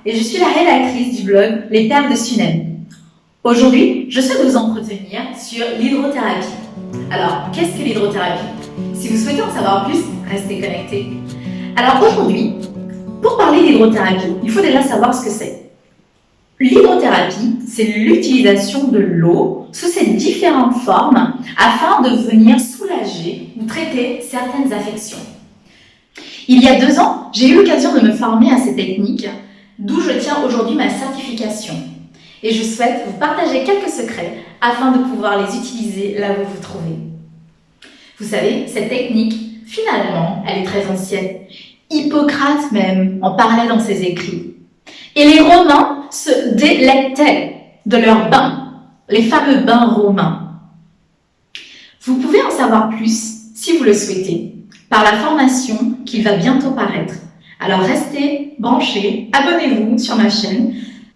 et je suis la rédactrice du blog Les Perles de Sunem. Aujourd'hui, je souhaite vous entretenir sur l'hydrothérapie. Alors, qu'est-ce que l'hydrothérapie? Si vous souhaitez en savoir plus, restez connectés. Alors aujourd'hui, pour parler d'hydrothérapie, il faut déjà savoir ce que c'est. L'hydrothérapie, c'est l'utilisation de l'eau sous ses différentes formes afin de venir soulager ou traiter certaines affections. Il y a 2 ans, j'ai eu l'occasion de me former à ces techniques, d'où je tiens aujourd'hui ma certification. Et je souhaite vous partager quelques secrets afin de pouvoir les utiliser là où vous vous trouvez. Vous savez, cette technique, finalement, elle est très ancienne. Hippocrate même en parlait dans ses écrits. Et les Romains se délectaient de leurs bains, les fameux bains romains. Vous pouvez en savoir plus, si vous le souhaitez, par la formation qui va bientôt paraître. Alors restez branchés, abonnez-vous sur ma chaîne.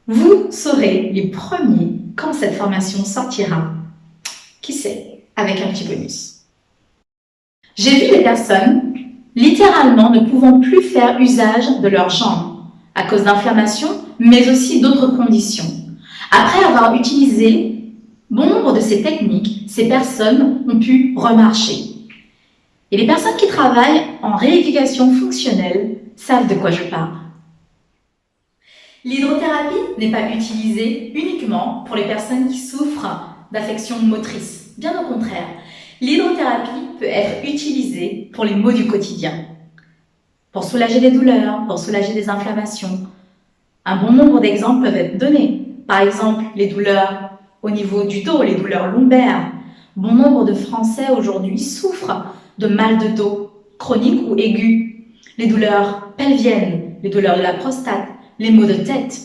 Vous serez les premiers quand cette formation sortira. Qui sait, avec un petit bonus. J'ai vu des personnes littéralement ne pouvant plus faire usage de leurs jambes à cause d'inflammation, mais aussi d'autres conditions. Après avoir utilisé bon nombre de ces techniques, ces personnes ont pu remarcher. Et les personnes qui travaillent en rééducation fonctionnelle savent de quoi je parle. L'hydrothérapie n'est pas utilisée uniquement pour les personnes qui souffrent d'affections motrices. Bien au contraire, l'hydrothérapie peut être utilisée pour les maux du quotidien, pour soulager les douleurs, pour soulager les inflammations. Un bon nombre d'exemples peuvent être donnés. Par exemple, les douleurs au niveau du dos, les douleurs lombaires. Bon nombre de Français aujourd'hui souffrent de mal de dos, chroniques ou aigus. Les douleurs pelviennes, les douleurs de la prostate, les maux de tête.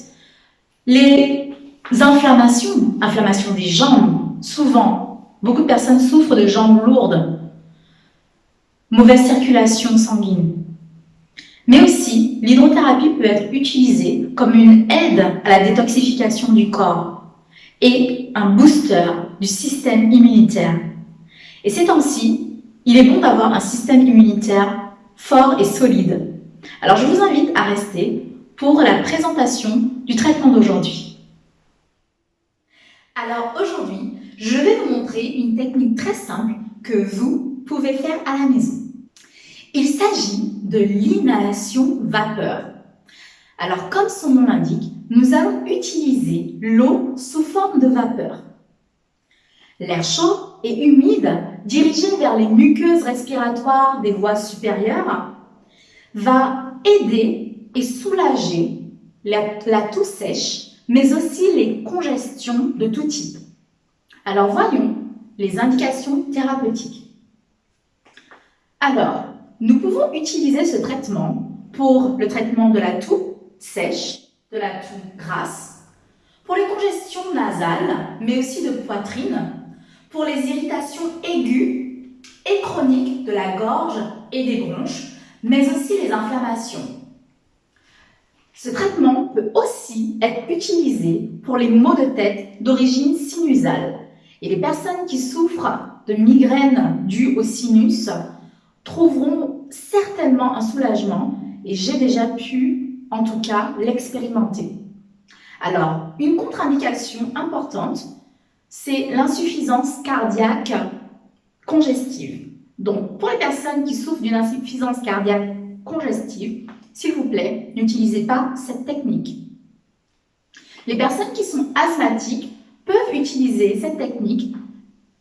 Les inflammations, inflammation des jambes, souvent. Beaucoup de personnes souffrent de jambes lourdes. Mauvaise circulation sanguine. Mais aussi, l'hydrothérapie peut être utilisée comme une aide à la détoxification du corps et un booster du système immunitaire. Et ces temps-ci, il est bon d'avoir un système immunitaire fort et solide. Alors je vous invite à rester pour la présentation du traitement d'aujourd'hui. Alors aujourd'hui, je vais vous montrer une technique très simple que vous pouvez faire à la maison. Il s'agit de l'inhalation vapeur. Alors, comme son nom l'indique, nous allons utiliser l'eau sous forme de vapeur. L'air chaud et humide, dirigé vers les muqueuses respiratoires des voies supérieures, va aider et soulager la toux sèche, mais aussi les congestions de tout type. Alors, voyons les indications thérapeutiques. Alors, nous pouvons utiliser ce traitement pour le traitement de la toux sèche, de la toux grasse, pour les congestions nasales, mais aussi de poitrine, pour les irritations aiguës et chroniques de la gorge et des bronches, mais aussi les inflammations. Ce traitement peut aussi être utilisé pour les maux de tête d'origine sinusale. Et les personnes qui souffrent de migraines dues au sinus trouveront certainement un soulagement et j'ai déjà pu, en tout cas, l'expérimenter. Alors, une contre-indication importante, c'est l'insuffisance cardiaque congestive. Donc, pour les personnes qui souffrent d'une insuffisance cardiaque congestive, s'il vous plaît, n'utilisez pas cette technique. Les personnes qui sont asthmatiques peuvent utiliser cette technique,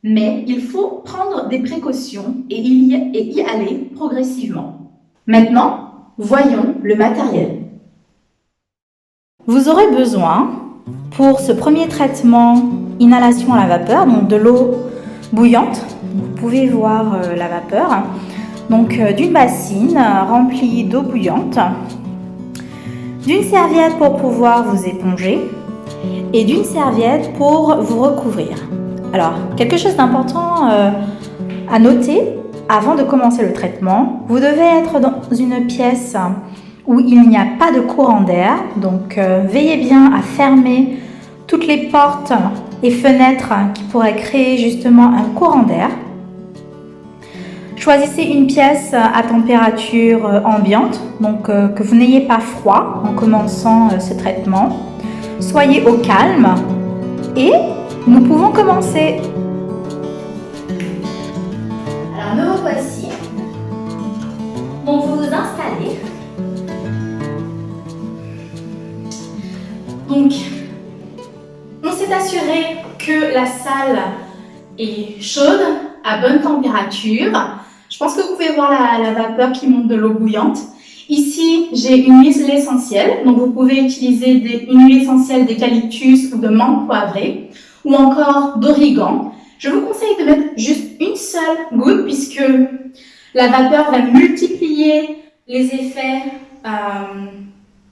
mais il faut prendre des précautions et y aller progressivement. Maintenant, voyons le matériel. Vous aurez besoin, pour ce premier traitement inhalation à la vapeur, donc de l'eau bouillante, vous pouvez voir la vapeur, donc d'une bassine remplie d'eau bouillante, d'une serviette pour pouvoir vous éponger et d'une serviette pour vous recouvrir. Alors, quelque chose d'important à noter avant de commencer le traitement, vous devez être dans une pièce où il n'y a pas de courant d'air, donc veillez bien à fermer toutes les portes et fenêtres qui pourraient créer justement un courant d'air. Choisissez une pièce à température ambiante, donc que vous n'ayez pas froid en commençant ce traitement. Soyez au calme et nous pouvons commencer. Alors me revoici. Donc vous vous installez. Donc on s'est assuré que la salle est chaude, à bonne température. Je pense que vous pouvez voir la vapeur qui monte de l'eau bouillante. Ici, j'ai une huile essentielle, donc vous pouvez utiliser une huile essentielle d'eucalyptus ou de menthe poivrée, ou encore d'origan. Je vous conseille de mettre juste une seule goutte, puisque la vapeur va multiplier les effets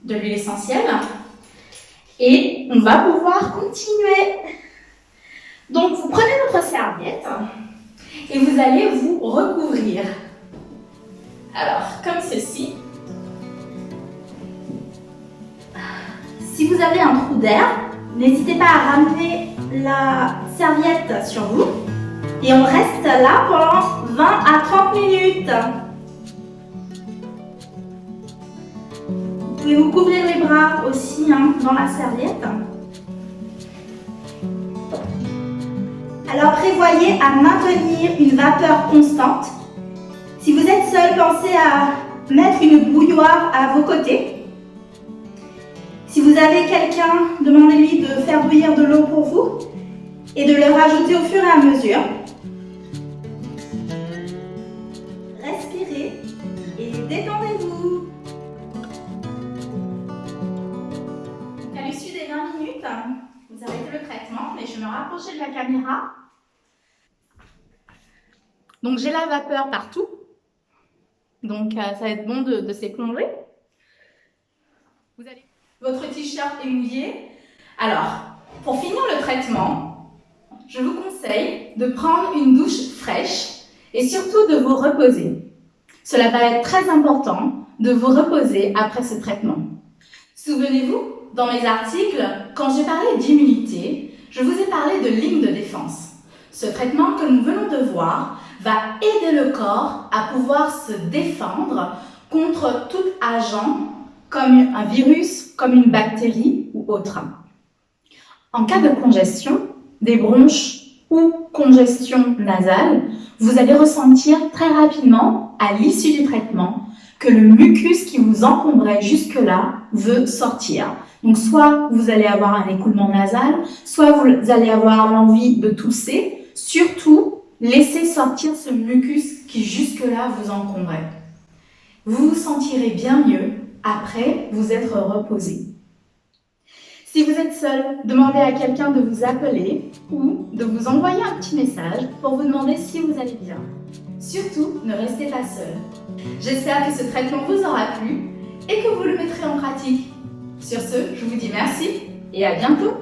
de l'huile essentielle. Et on va pouvoir continuer. Donc, vous prenez votre serviette et vous allez vous recouvrir. Alors, comme ceci. Si vous avez un trou d'air, n'hésitez pas à ramener la serviette sur vous. Et on reste là pendant 20 à 30 minutes. Vous pouvez vous couvrir les bras aussi dans la serviette. Alors prévoyez à maintenir une vapeur constante. Si vous êtes seul, pensez à mettre une bouilloire à vos côtés. Si vous avez quelqu'un, demandez-lui de faire bouillir de l'eau pour vous et de le rajouter au fur et à mesure. Respirez et détendez-vous. À l'issue des 20 minutes, vous arrêtez le traitement, mais je vais me rapprocher de la caméra. Donc j'ai la vapeur partout. Donc ça va être bon de s'éplonger. Votre t-shirt est mouillé. Alors, pour finir le traitement, je vous conseille de prendre une douche fraîche et surtout de vous reposer. Cela va être très important de vous reposer après ce traitement. Souvenez-vous, dans mes articles, quand j'ai parlé d'immunité, je vous ai parlé de ligne de défense. Ce traitement que nous venons de voir va aider le corps à pouvoir se défendre contre tout agent comme un virus, comme une bactérie ou autre. En cas de congestion, des bronches ou congestion nasale, vous allez ressentir très rapidement, à l'issue du traitement, que le mucus qui vous encombrait jusque-là veut sortir. Donc soit vous allez avoir un écoulement nasal, soit vous allez avoir l'envie de tousser. Surtout, laissez sortir ce mucus qui jusque-là vous encombrait. Vous vous sentirez bien mieux après vous être reposé. Si vous êtes seul, demandez à quelqu'un de vous appeler ou de vous envoyer un petit message pour vous demander si vous allez bien. Surtout, ne restez pas seul. J'espère que ce traitement vous aura plu et que vous le mettrez en pratique. Sur ce, je vous dis merci et à bientôt.